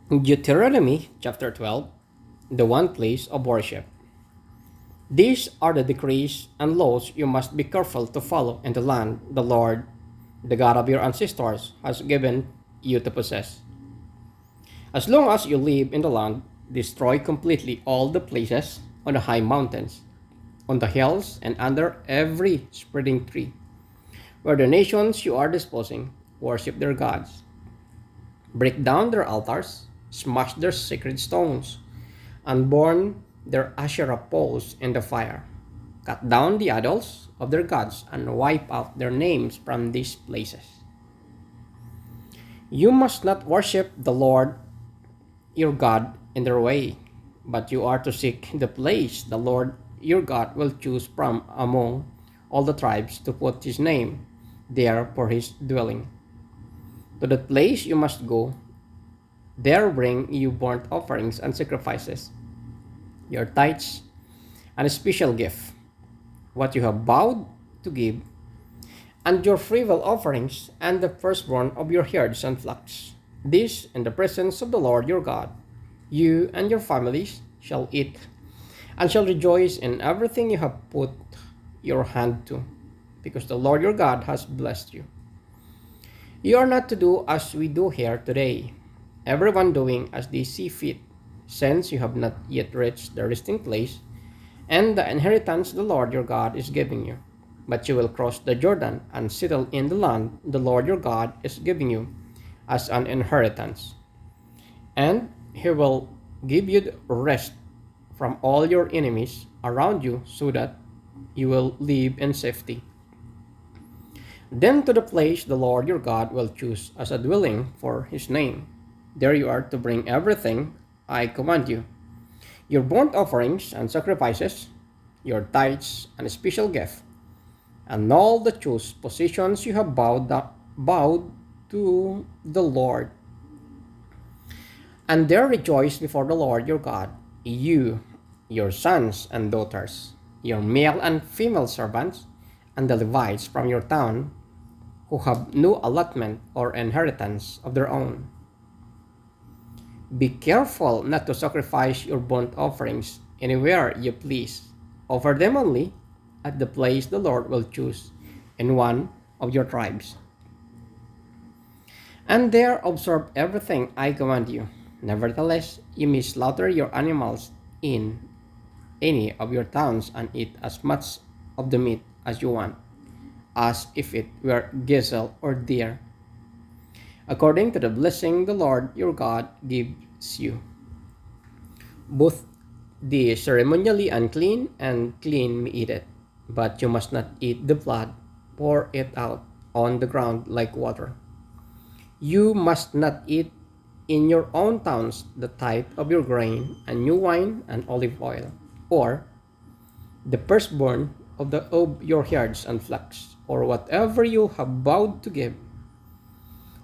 Deuteronomy chapter 12, the one place of worship. These are the decrees and laws you must be careful to follow in the land the Lord, the God of your ancestors, has given you to possess. As long as you live in the land, destroy completely all the places on the high mountains, on the hills, and under every spreading tree, where the nations you are disposing worship their gods. Break down their altars, smash their sacred stones, and burn their Asherah poles in the fire. Cut down the idols of their gods and wipe out their names from these places. You must not worship the Lord your God in their way, but you are to seek the place the Lord your God will choose from among all the tribes to put his name there for his dwelling. To that place you must go. There bring you burnt offerings and sacrifices, your tithes, and a special gift, what you have vowed to give, and your freewill offerings, and the firstborn of your herds and flocks. This in the presence of the Lord your God. You and your families shall eat, and shall rejoice in everything you have put your hand to, because the Lord your God has blessed you. You are not to do as we do here today, everyone doing as they see fit, since you have not yet reached the resting place and the inheritance the Lord your God is giving you. But you will cross the Jordan and settle in the land the Lord your God is giving you as an inheritance. And he will give you rest from all your enemies around you so that you will live in safety. Then to the place the Lord your God will choose as a dwelling for his name. There you are to bring everything I command you, your burnt offerings and sacrifices, your tithes and special gift, and all the choice possessions you have bowed to the Lord. And there rejoice before the Lord your God, you, your sons and daughters, your male and female servants, and the Levites from your town, who have no allotment or inheritance of their own. Be careful not to sacrifice your burnt offerings anywhere you please. Offer them only at the place the Lord will choose in one of your tribes. And there observe everything I command you. Nevertheless, you may slaughter your animals in any of your towns and eat as much of the meat as you want, as if it were gazelle or deer, according to the blessing the Lord your God gives you. Both the ceremonially unclean and clean may eat it, but you must not eat the blood, pour it out on the ground like water. You must not eat in your own towns the tithe of your grain and new wine and olive oil, or the firstborn of your herds and flocks, or whatever you have vowed to give,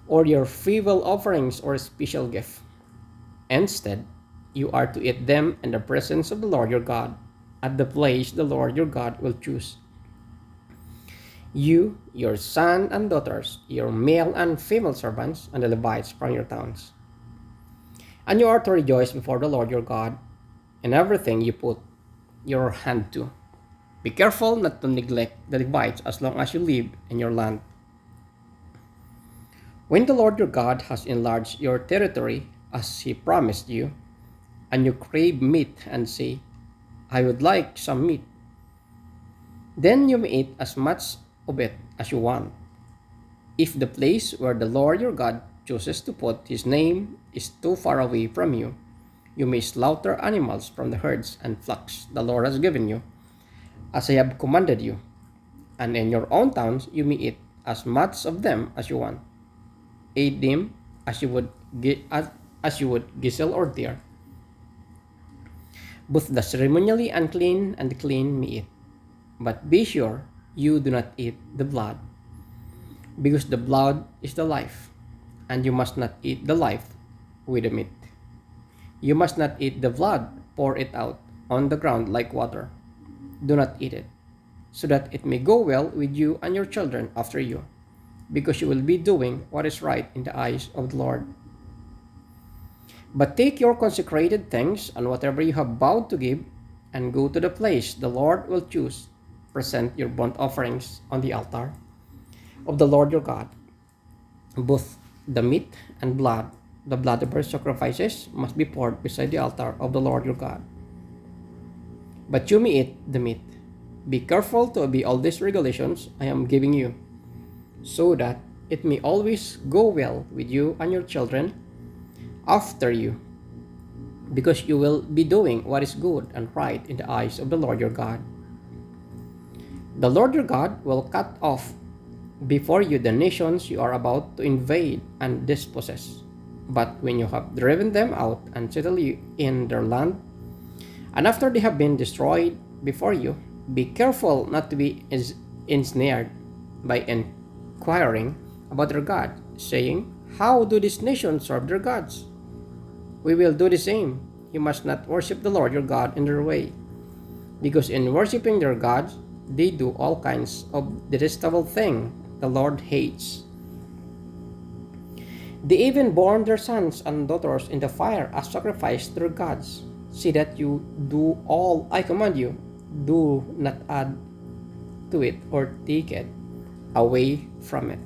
or your freewill offerings or special gift. Instead, you are to eat them in the presence of the Lord your God, at the place the Lord your God will choose. You, your sons and daughters, your male and female servants, and the Levites from your towns. And you are to rejoice before the Lord your God in everything you put your hand to. Be careful not to neglect the Levites as long as you live in your land. When the Lord your God has enlarged your territory as he promised you, and you crave meat and say, I would like some meat, then you may eat as much of it as you want. If the place where the Lord your God chooses to put his name is too far away from you, you may slaughter animals from the herds and flocks the Lord has given you, as I have commanded you, and in your own towns you may eat as much of them as you want. Eat them as you would gazelle or deer. Both the ceremonially unclean and the clean may eat, but be sure you do not eat the blood, because the blood is the life, and you must not eat the life with the meat. You must not eat the blood, pour it out on the ground like water. Do not eat it, so that it may go well with you and your children after you, because you will be doing what is right in the eyes of the Lord. But take your consecrated things and whatever you have vowed to give, and go to the place the Lord will choose. Present your burnt offerings on the altar of the Lord your God. Both the meat and blood, the blood of burnt sacrifices, must be poured beside the altar of the Lord your God. But you may eat the meat. Be careful to obey all these regulations I am giving you, so that it may always go well with you and your children after you, because you will be doing what is good and right in the eyes of the Lord your God. The Lord your God will cut off before you the nations you are about to invade and dispossess. But when you have driven them out and settled you in their land, and after they have been destroyed before you, be careful not to be ensnared by inquiring about their God, saying, how do these nations serve their gods? We will do the same. You must not worship the Lord your God in their way, because in worshiping their gods, they do all kinds of detestable things the Lord hates. They even burn their sons and daughters in the fire as sacrifice to their gods. See that you do all I command you. Do not add to it or take it away from it.